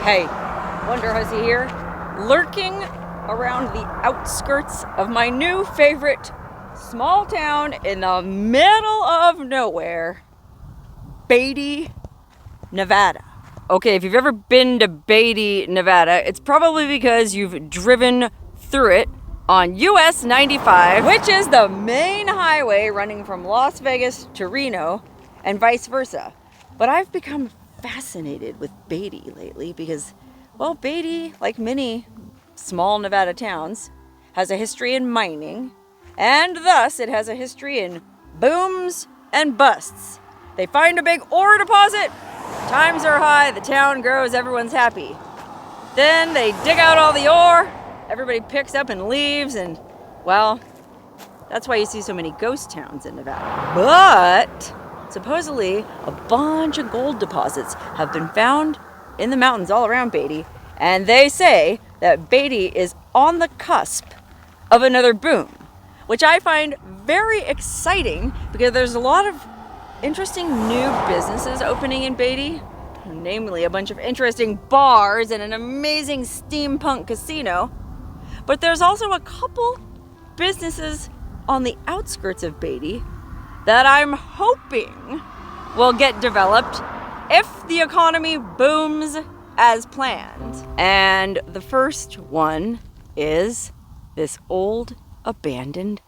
Hey, Wonderhussy here, lurking around the outskirts of my new favorite small town in the middle of nowhere, Beatty, Nevada. Okay, if you've ever been to Beatty, Nevada, it's probably because you've driven through it on US 95, which is the main highway running from Las Vegas to Reno and vice versa. But I've become fascinated with Beatty lately because, well, Beatty, like many small Nevada towns, has a history in mining, and thus it has a history in booms and busts. They find a big ore deposit, times are high, the town grows, everyone's happy. Then they dig out all the ore, everybody picks up and leaves, and, well, that's why you see so many ghost towns in Nevada. But supposedly, a bunch of gold deposits have been found in the mountains all around Beatty, and they say that Beatty is on the cusp of another boom, which I find very exciting because there's a lot of interesting new businesses opening in Beatty, namely a bunch of interesting bars and an amazing steampunk casino. But there's also a couple businesses on the outskirts of Beatty that I'm hoping will get developed if the economy booms as planned. And the first one is this old abandoned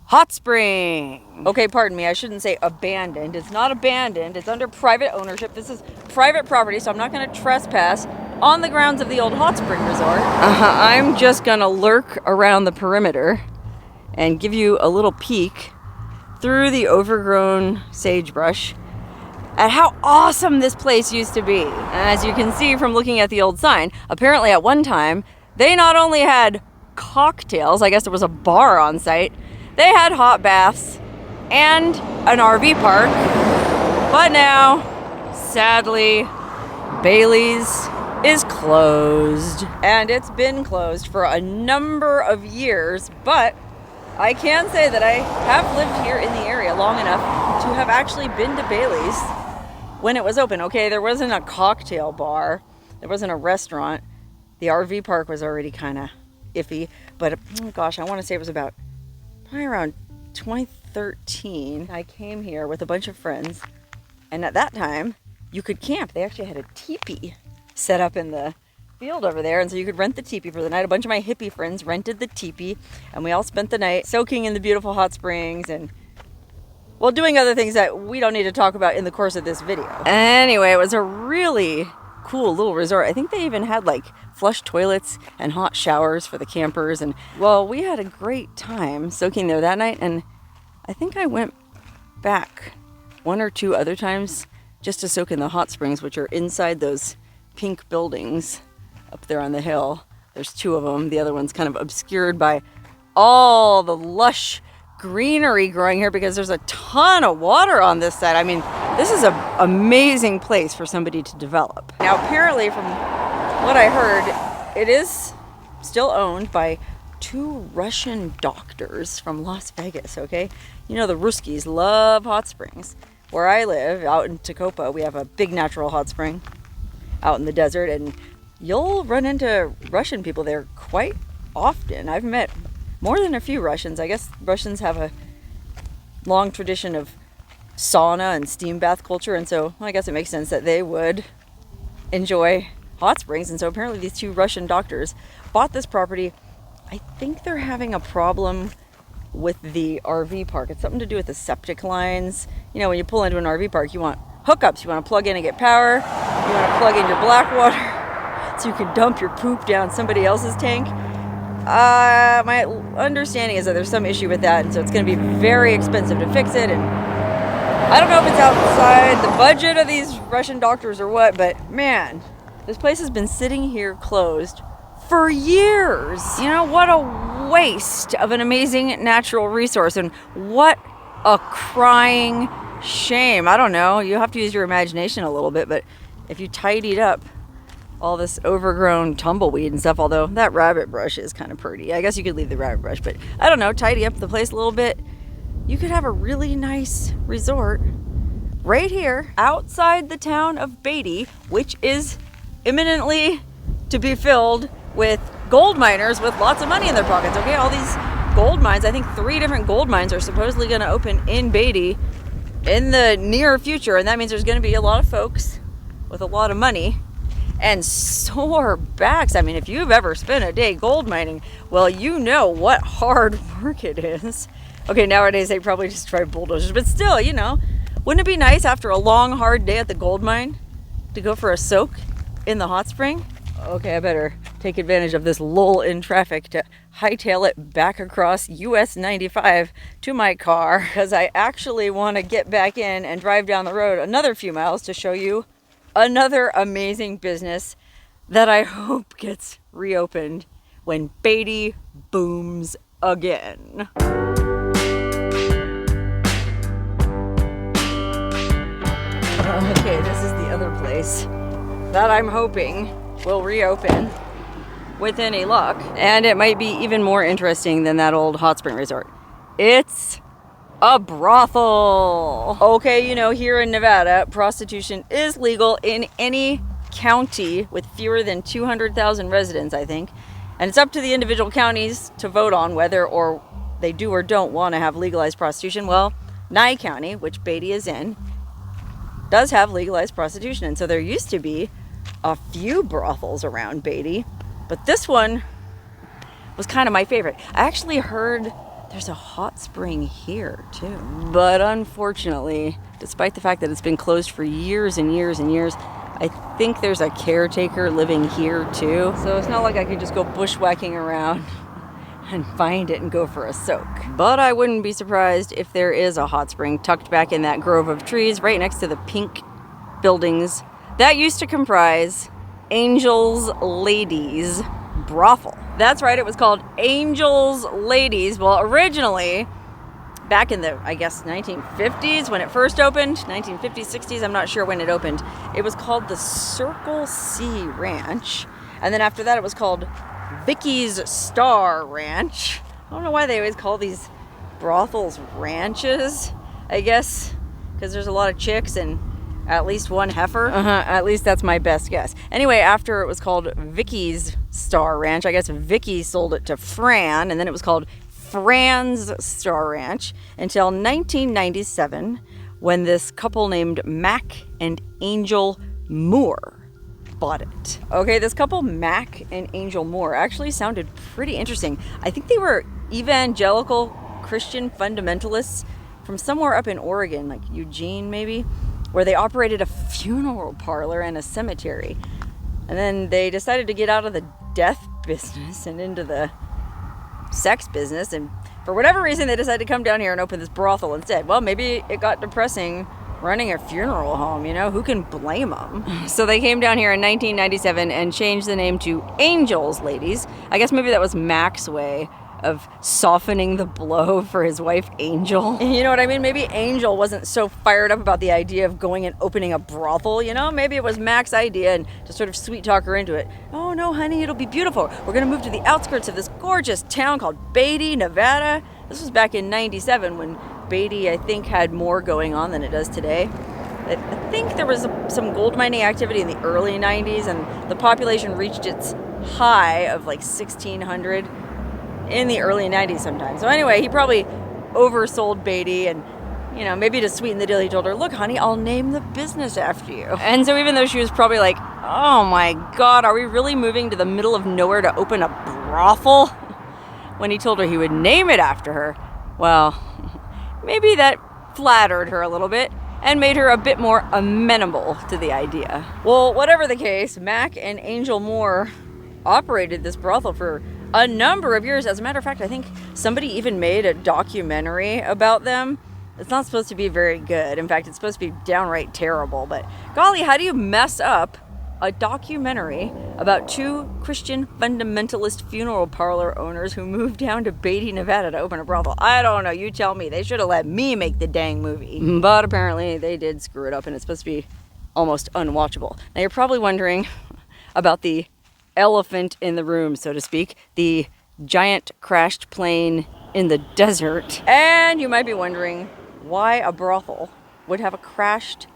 hot spring. Okay, pardon me, I shouldn't say abandoned. It's not abandoned, it's under private ownership. This is private property, so I'm not gonna trespass on the grounds of the old hot spring resort. I'm just gonna lurk around the perimeter and give you a little peek through the overgrown sagebrush at how awesome this place used to be. As you can see from looking at the old sign, apparently at one time, they not only had cocktails, I guess there was a bar on site, they had hot baths and an RV park, but now, sadly, Bailey's is closed. And it's been closed for a number of years, but I can say that I have lived here in the area long enough to have actually been to Bailey's when it was open. Okay, there wasn't a cocktail bar, there wasn't a restaurant. The RV park was already kind of iffy, but oh gosh, I want to say it was probably around 2013. I came here with a bunch of friends, and at that time, you could camp. They actually had a teepee set up in the field over there, and so you could rent the teepee for the night. A bunch of my hippie friends rented the teepee, and we all spent the night soaking in the beautiful hot springs and, well, doing other things that we don't need to talk about in the course of this video. Anyway, it was a really cool little resort. I think they even had like flush toilets and hot showers for the campers, and, well, we had a great time soaking there that night, and I think I went back one or two other times just to soak in the hot springs, which are inside those pink buildings up there on the hill. There's two of them. The other one's kind of obscured by all the lush greenery growing here because there's a ton of water on this side. I mean, this is an amazing place for somebody to develop. Now, apparently, from what I heard, it is still owned by two Russian doctors from Las Vegas, okay? You know, the Ruskies love hot springs. Where I live, out in Tecopa, we have a big natural hot spring out in the desert, and you'll run into Russian people there quite often. I've met more than a few Russians. I guess Russians have a long tradition of sauna and steam bath culture, and so I guess it makes sense that they would enjoy hot springs. And so apparently these two Russian doctors bought this property. I think they're having a problem with the RV park. It's something to do with the septic lines. You know, when you pull into an RV park, you want hookups. You want to plug in and get power. You want to plug in your black water so you can dump your poop down somebody else's tank. My understanding is that there's some issue with that, and so it's going to be very expensive to fix it. And I don't know if it's outside the budget of these Russian doctors or what, but man, this place has been sitting here closed for years. You know, what a waste of an amazing natural resource, and what a crying shame. I don't know, you have to use your imagination a little bit, but if you tidied up all this overgrown tumbleweed and stuff, although that rabbit brush is kind of pretty. I guess you could leave the rabbit brush, but I don't know, tidy up the place a little bit. You could have a really nice resort right here outside the town of Beatty, which is imminently to be filled with gold miners with lots of money in their pockets. Okay, all these gold mines, I think 3 different gold mines are supposedly going to open in Beatty in the near future, and that means there's going to be a lot of folks with a lot of money and sore backs. I mean, if you've ever spent a day gold mining, well, you know what hard work it is. Okay, nowadays they probably just drive bulldozers, but still, you know, wouldn't it be nice after a long, hard day at the gold mine to go for a soak in the hot spring? Okay, I better take advantage of this lull in traffic to hightail it back across US 95 to my car, because I actually want to get back in and drive down the road another few miles to show you another amazing business that I hope gets reopened when Beatty booms again. Okay, this is the other place that I'm hoping will reopen with any luck. And it might be even more interesting than that old hot spring resort. It's a brothel. Okay, you know, here in Nevada, prostitution is legal in any county with fewer than 200,000 residents, I think. And it's up to the individual counties to vote on whether or they do or don't want to have legalized prostitution. Well, Nye County, which Beatty is in, does have legalized prostitution. And so there used to be a few brothels around Beatty, but this one was kind of my favorite. I actually heard there's a hot spring here too. But unfortunately, despite the fact that it's been closed for years and years and years, I think there's a caretaker living here too. So it's not like I could just go bushwhacking around and find it and go for a soak. But I wouldn't be surprised if there is a hot spring tucked back in that grove of trees right next to the pink buildings that used to comprise Angel's Ladies Brothel. That's right, it was called Angel's Ladies. Well, originally, back in the, I guess, 1950s when it first opened, 1950s, 60s, I'm not sure when it opened, it was called the Circle C Ranch. And then after that, it was called Vicky's Star Ranch. I don't know why they always call these brothels ranches, I guess, because there's a lot of chicks and at least one heifer. At least that's my best guess. Anyway, after it was called Vicky's Star Ranch, I guess Vicky sold it to Fran, and then it was called Fran's Star Ranch until 1997, when this couple named Mac and Angel Moore bought it. Okay, this couple, Mac and Angel Moore, actually sounded pretty interesting. I think they were evangelical Christian fundamentalists from somewhere up in Oregon, like Eugene maybe, where they operated a funeral parlor and a cemetery. And then they decided to get out of the death business and into the sex business, and for whatever reason they decided to come down here and open this brothel instead. Well, maybe it got depressing running a funeral home, you know, who can blame them? So they came down here in 1997 and changed the name to Angel's Ladies. I guess maybe that was Mac's way of softening the blow for his wife Angel. You know what I mean? Maybe Angel wasn't so fired up about the idea of going and opening a brothel, you know? Maybe it was Mac's idea and to sort of sweet talk her into it. Oh no, honey, it'll be beautiful. We're gonna move to the outskirts of this gorgeous town called Beatty, Nevada. This was back in 97 when Beatty, I think, had more going on than it does today. I think there was some gold mining activity in the early 90s, and the population reached its high of like 1,600 in the early 90s sometime. So anyway, he probably oversold Beatty, and, you know, maybe to sweeten the deal, he told her, look, honey, I'll name the business after you. And so even though she was probably like, oh my God, are we really moving to the middle of nowhere to open a brothel? When he told her he would name it after her, well, maybe that flattered her a little bit and made her a bit more amenable to the idea. Well, whatever the case, Mac and Angel Moore operated this brothel for a number of years. As a matter of fact, I think somebody even made a documentary about them. It's not supposed to be very good. In fact, it's supposed to be downright terrible. But golly, how do you mess up a documentary about 2 Christian fundamentalist funeral parlor owners who moved down to Beatty, Nevada to open a brothel? I don't know. You tell me. They should have let me make the dang movie. But apparently they did screw it up, and it's supposed to be almost unwatchable. Now you're probably wondering about the elephant in the room, so to speak, the giant crashed plane in the desert. And you might be wondering why a brothel would have a crashed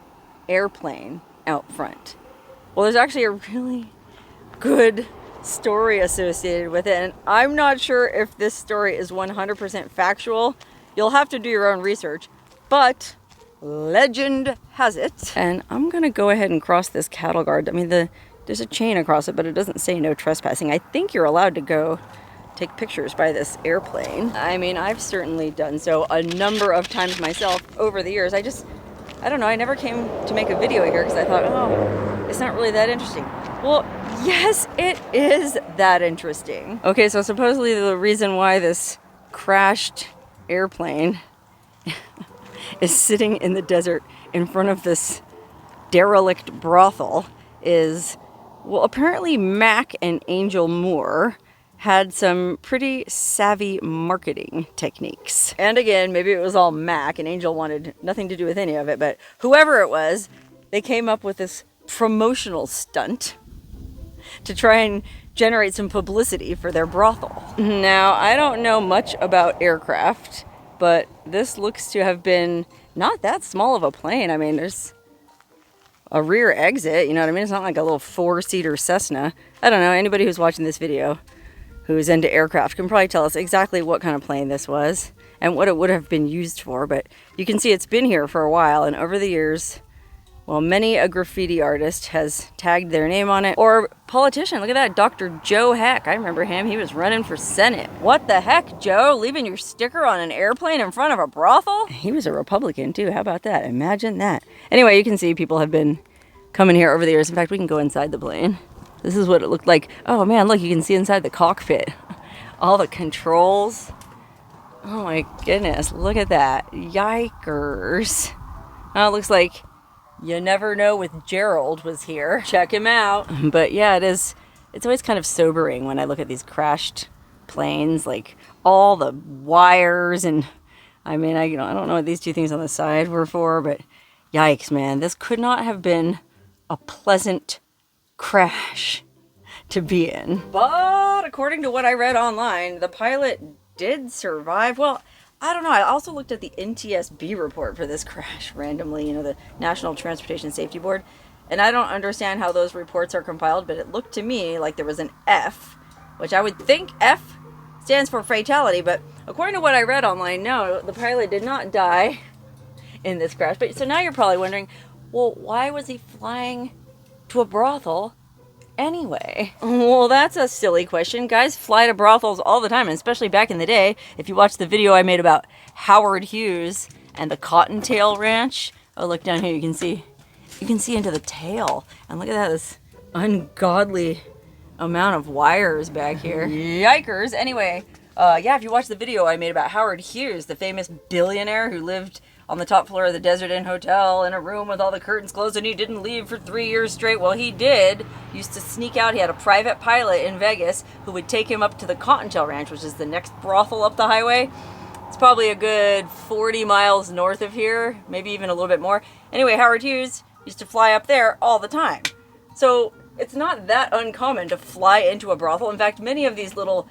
airplane out front. Well, there's actually a really good story associated with it, and I'm not sure if this story is 100% factual. You'll have to do your own research, but legend has it. And I'm gonna go ahead and cross this cattle guard. I mean, there's a chain across it, but it doesn't say no trespassing. I think you're allowed to go take pictures by this airplane. I mean, I've certainly done so a number of times myself over the years. I don't know, I never came to make a video here because I thought, oh, it's not really that interesting. Well, yes, it is that interesting. Okay, so supposedly the reason why this crashed airplane is sitting in the desert in front of this derelict brothel is, well, apparently Mac and Angel Moore had some pretty savvy marketing techniques. And again, maybe it was all Mac and Angel wanted nothing to do with any of it, but whoever it was, they came up with this promotional stunt to try and generate some publicity for their brothel. Now, I don't know much about aircraft, but this looks to have been not that small of a plane. I mean, there's a rear exit, you know what I mean? It's not like a little 4-seater Cessna. I don't know, anybody who's watching this video who's into aircraft can probably tell us exactly what kind of plane this was and what it would have been used for, but you can see it's been here for a while, and over the years, well, many a graffiti artist has tagged their name on it, or politician. Look at that, Dr. Joe Heck. I remember him, he was running for Senate. What the heck, Joe? Leaving your sticker on an airplane in front of a brothel? He was a Republican too, how about that? Imagine that. Anyway, you can see people have been coming here over the years. In fact, we can go inside the plane. This is what it looked like. Oh man, look, you can see inside the cockpit. All the controls. Oh my goodness, look at that. Yikers. Oh, it looks like You Never Know with Gerald was here. Check him out. But yeah, it's always kind of sobering when I look at these crashed planes, like all the wires and, I mean, I don't know what these two things on the side were for, but yikes, man. This could not have been a pleasant crash to be in. But according to what I read online, the pilot did survive. Well, I don't know. I also looked at the NTSB report for this crash randomly, you know, the National Transportation Safety Board. And I don't understand how those reports are compiled, but it looked to me like there was an F, which I would think F stands for fatality. But according to what I read online, no, the pilot did not die in this crash. But so now you're probably wondering, well, why was he flying to a brothel anyway? Well, that's a silly question. Guys fly to brothels all the time, and especially back in the day. If you watch the video I made about Howard Hughes and the Cottontail Ranch, oh, look down here, you can see into the tail, and look at that, this ungodly amount of wires back here. Yikers. Anyway, yeah, if you watch the video I made about Howard Hughes, the famous billionaire who lived on the top floor of the Desert Inn Hotel in a room with all the curtains closed, and he didn't leave for 3 years straight. Well, he did. Used to sneak out. He had a private pilot in Vegas who would take him up to the Cottontail Ranch, which is the next brothel up the highway. It's probably a good 40 miles north of here, maybe even a little bit more. Anyway, Howard Hughes used to fly up there all the time. So it's not that uncommon to fly into a brothel. In fact, many of these little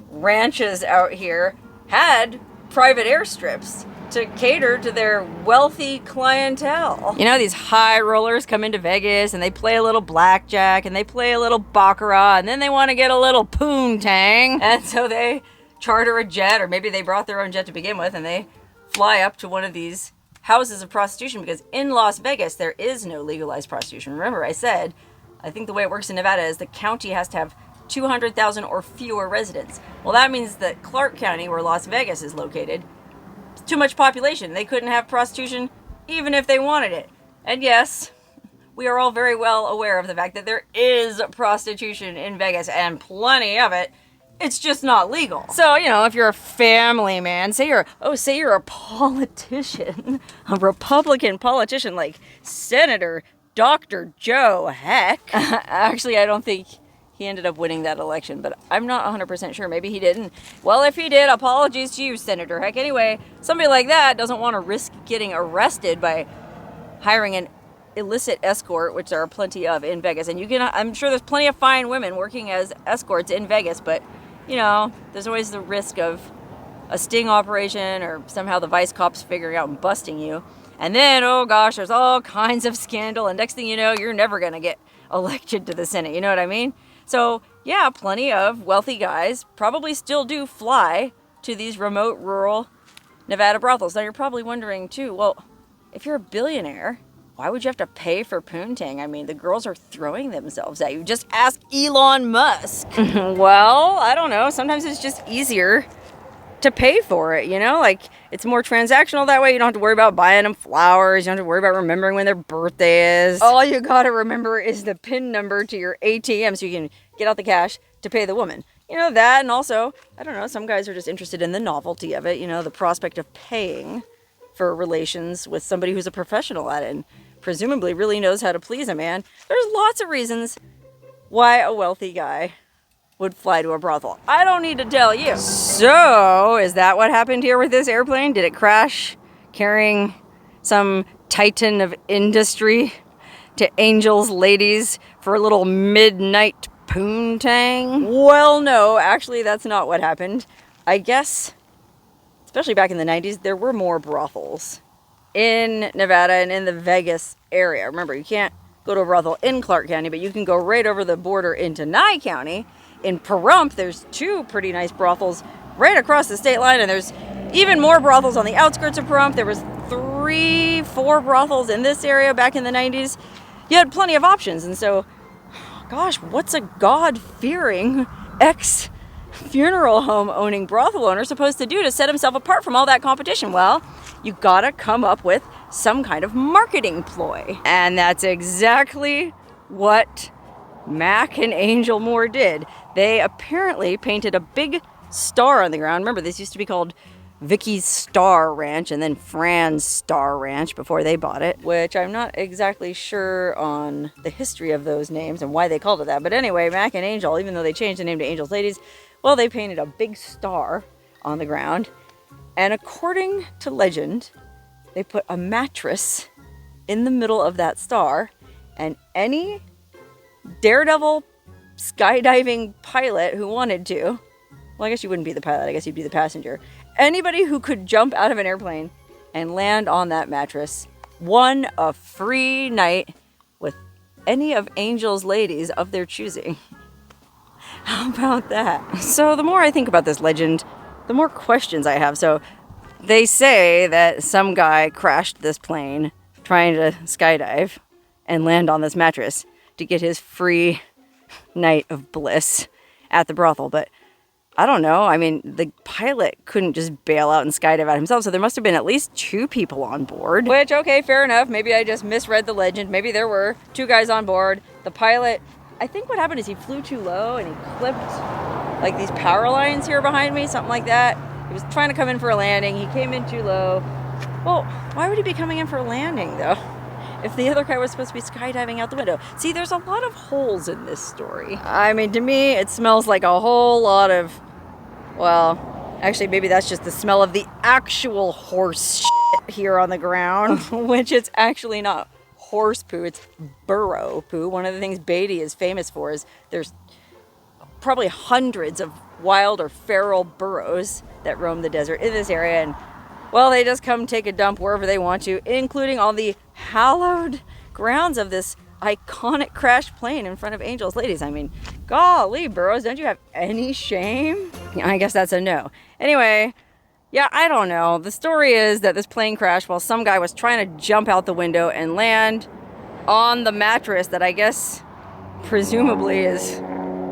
ranches out here had private airstrips to cater to their wealthy clientele. You know, these high rollers come into Vegas and they play a little blackjack and they play a little baccarat, and then they want to get a little poontang, and so they charter a jet, or maybe they brought their own jet to begin with, and they fly up to one of these houses of prostitution, because in Las Vegas there is no legalized prostitution. Remember, I said, I think the way it works in Nevada is the county has to have 200,000 or fewer residents. Well, that means that Clark County, where Las Vegas is located, too much population. They couldn't have prostitution even if they wanted it. And yes, we are all very well aware of the fact that there is prostitution in Vegas, and plenty of it. It's just not legal. So, you know, if you're a family man, say you're a politician, a Republican politician like Senator Dr. Joe Heck. Actually, I don't think he ended up winning that election, but I'm not 100% sure. Maybe he didn't. Well, if he did, apologies to you, Senator Heck. Anyway, somebody like that doesn't want to risk getting arrested by hiring an illicit escort, which there are plenty of in Vegas. And I'm sure there's plenty of fine women working as escorts in Vegas, but you know, there's always the risk of a sting operation, or somehow the vice cops figuring out and busting you. And then, oh gosh, there's all kinds of scandal, and next thing you know, you're never going to get elected to the Senate. You know what I mean? So yeah, plenty of wealthy guys probably still do fly to these remote rural Nevada brothels. Now you're probably wondering too, well, if you're a billionaire, why would you have to pay for poontang? I mean, the girls are throwing themselves at you. Just ask Elon Musk. Well, I don't know. Sometimes it's just easier to pay for it, you know? Like, it's more transactional that way. You don't have to worry about buying them flowers. You don't have to worry about remembering when their birthday is. All you gotta remember is the PIN number to your ATM so you can get out the cash to pay the woman. You know, that, and also, I don't know, some guys are just interested in the novelty of it, you know, the prospect of paying for relations with somebody who's a professional at it and presumably really knows how to please a man. There's lots of reasons why a wealthy guy would fly to a brothel. I don't need to tell you. So, is that what happened here with this airplane? Did it crash carrying some titan of industry to Angel's ladies for a little midnight poontang? Well, no, actually that's not what happened. I guess, especially back in the 90s, there were more brothels in Nevada and in the Vegas area. Remember, you can't go to a brothel in Clark County, but you can go right over the border into Nye County. In Pahrump, there's 2 pretty nice brothels right across the state line, and there's even more brothels on the outskirts of Pahrump. There was 3, 4 brothels in this area back in the 90s. You had plenty of options, and so, gosh, what's a God-fearing ex-funeral home owning brothel owner supposed to do to set himself apart from all that competition? Well, you gotta come up with some kind of marketing ploy. And that's exactly what Mac and Angel Moore did. They apparently painted a big star on the ground. Remember, this used to be called Vicky's Star Ranch and then Fran's Star Ranch before they bought it, which I'm not exactly sure on the history of those names and why they called it that. But anyway, Mac and Angel, even though they changed the name to Angel's Ladies, well, they painted a big star on the ground. And according to legend, they put a mattress in the middle of that star, and any daredevil skydiving pilot who wanted to, well, I guess you wouldn't be the pilot, I guess you'd be the passenger. Anybody who could jump out of an airplane and land on that mattress won a free night with any of Angel's ladies of their choosing. How about that? So the more I think about this legend, the more questions I have. So they say that some guy crashed this plane trying to skydive and land on this mattress to get his free night of bliss at the brothel. But I don't know. I mean, the pilot couldn't just bail out and skydive out himself, so there must have been at least 2 people on board. Which, okay, fair enough. Maybe I just misread the legend. Maybe there were 2 guys on board. The pilot, I think what happened is he flew too low and he clipped like these power lines here behind me, something like that. He was trying to come in for a landing. He came in too low. Well, why would he be coming in for a landing, though, if the other guy was supposed to be skydiving out the window? See, there's a lot of holes in this story. I mean, to me, it smells like a whole lot of, well, actually, maybe that's just the smell of the actual horse shit here on the ground, which it's actually not horse poo, it's burro poo. One of the things Beatty is famous for is there's probably hundreds of wild or feral burros that roam the desert in this area, and well, they just come take a dump wherever they want to, including all the hallowed grounds of this iconic crashed plane in front of Angel's Ladies. I mean, golly, burros, don't you have any shame? I guess that's a no. Anyway, yeah, I don't know. The story is that this plane crashed while some guy was trying to jump out the window and land on the mattress that I guess presumably is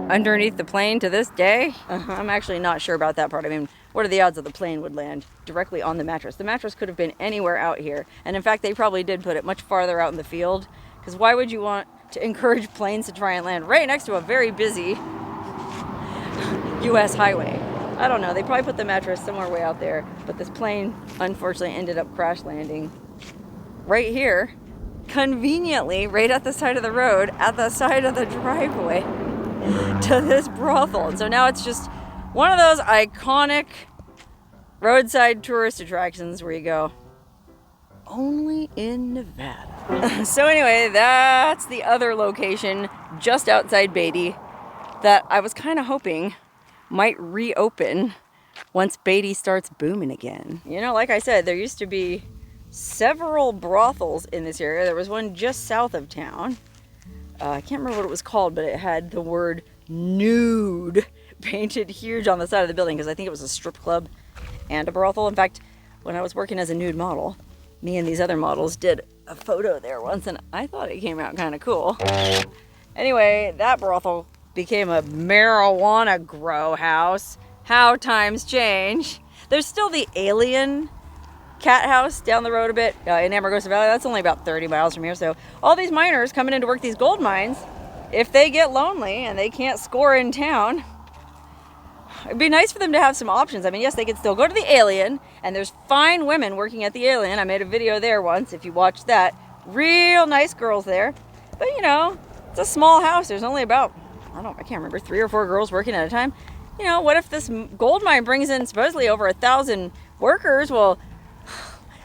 underneath the plane to this day. I'm actually not sure about that part. I mean, what are the odds that the plane would land directly on the mattress? The mattress could have been anywhere out here. And in fact, they probably did put it much farther out in the field, because why would you want to encourage planes to try and land right next to a very busy U.S. highway? I don't know. They probably put the mattress somewhere way out there, but this plane unfortunately ended up crash landing right here, conveniently right at the side of the road, at the side of the driveway to this brothel. And so now it's just one of those iconic roadside tourist attractions where you go, only in Nevada. So anyway, that's the other location just outside Beatty that I was kind of hoping might reopen once Beatty starts booming again. You know, like I said, there used to be several brothels in this area. There was one just south of town. I can't remember what it was called, but it had the word nude painted huge on the side of the building because I think it was a strip club and a brothel. In fact, when I was working as a nude model, me and these other models did a photo there once, and I thought it came out kind of cool. Anyway, that brothel became a marijuana grow house. How times change. There's still the Alien cat house down the road a bit in Amargosa Valley. That's only about 30 miles from here. So all these miners coming in to work these gold mines, if they get lonely and they can't score in town, it'd be nice for them to have some options. I mean, yes, they could still go to the Alien, and there's fine women working at the Alien. I made a video there once, if you watched that. Real nice girls there. But, you know, it's a small house. There's only about, I can't remember, 3 or 4 girls working at a time. You know, what if this gold mine brings in supposedly over 1,000 workers? Well,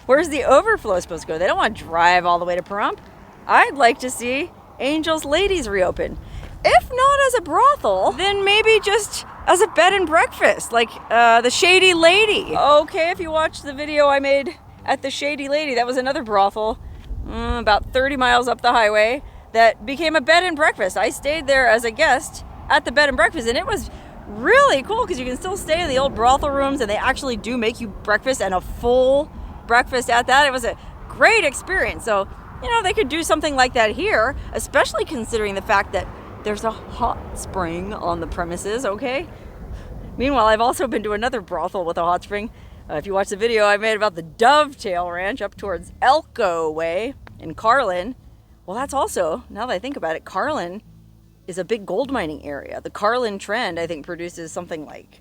where's the overflow supposed to go? They don't want to drive all the way to Pahrump. I'd like to see Angel's Ladies reopen. If not as a brothel, then maybe just as a bed and breakfast, like the Shady Lady. Okay, if you watched the video I made at the Shady Lady, that was another brothel about 30 miles up the highway that became a bed and breakfast. I stayed there as a guest at the bed and breakfast, and it was really cool because you can still stay in the old brothel rooms, and they actually do make you breakfast and a full breakfast at that. It was a great experience. So, you know, they could do something like that here, especially considering the fact that there's a hot spring on the premises, okay? Meanwhile, I've also been to another brothel with a hot spring. If you watch the video I made about the Dovetail Ranch up towards Elko way in Carlin, well, that's also, now that I think about it, Carlin is a big gold mining area. The Carlin Trend, I think, produces something like,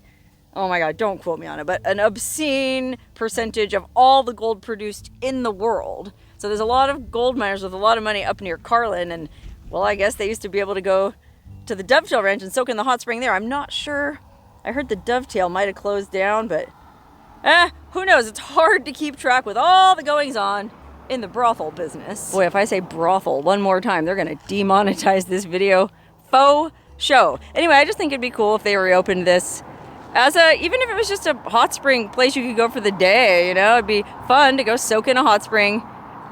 oh my God, don't quote me on it, but an obscene percentage of all the gold produced in the world. So there's a lot of gold miners with a lot of money up near Carlin, and well, I guess they used to be able to go to the Dovetail Ranch and soak in the hot spring there. I'm not sure. I heard the Dovetail might have closed down, but who knows? It's hard to keep track with all the goings on in the brothel business. Boy, if I say brothel one more time, they're going to demonetize this video. Faux show. Anyway, I just think it'd be cool if they reopened this as even if it was just a hot spring place you could go for the day, you know? It'd be fun to go soak in a hot spring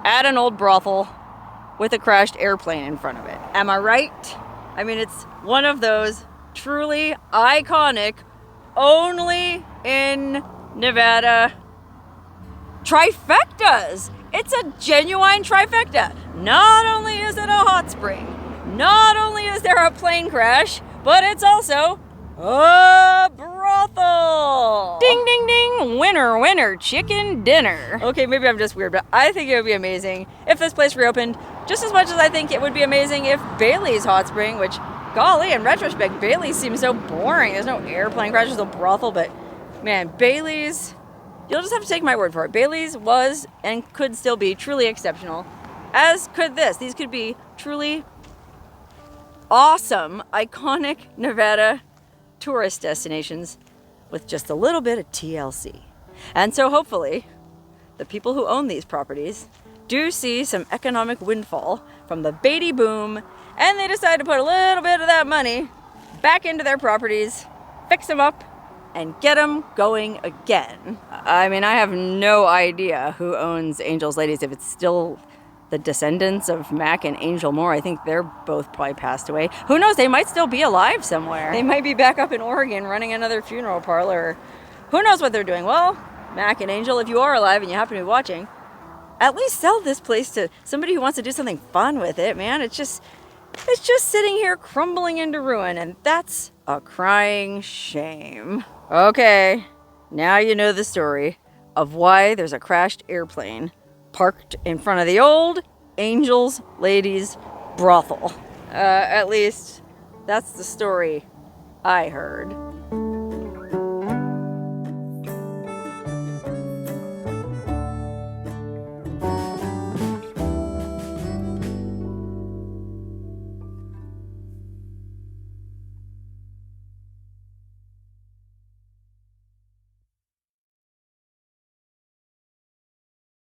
at an old brothel with a crashed airplane in front of it. Am I right? I mean, it's one of those truly iconic, only in Nevada trifectas. It's a genuine trifecta. Not only is it a hot spring, not only is there a plane crash, but it's also a brothel. Ding, ding, ding. Winner, winner, chicken dinner. Okay, maybe I'm just weird, but I think it would be amazing if this place reopened, just as much as I think it would be amazing if Bailey's Hot Spring, which, golly, in retrospect, Bailey's seems so boring. There's no airplane crash, there's no brothel, but man, Bailey's, you'll just have to take my word for it. Bailey's was and could still be truly exceptional, as could this. These could be truly awesome, iconic Nevada tourist destinations with just a little bit of TLC. And so hopefully the people who own these properties do see some economic windfall from the Beatty boom, and they decide to put a little bit of that money back into their properties, fix them up, and get them going again. I mean, I have no idea who owns Angel's Ladies, if it's still the descendants of Mac and Angel Moore. I think they're both probably passed away. Who knows? They might still be alive somewhere. They might be back up in Oregon running another funeral parlor. Who knows what they're doing? Well, Mac and Angel, if you are alive and you happen to be watching, at least sell this place to somebody who wants to do something fun with it, man. It's just sitting here crumbling into ruin, and that's a crying shame. Okay, now you know the story of why there's a crashed airplane parked in front of the old Angel's Ladies brothel. At least that's the story I heard.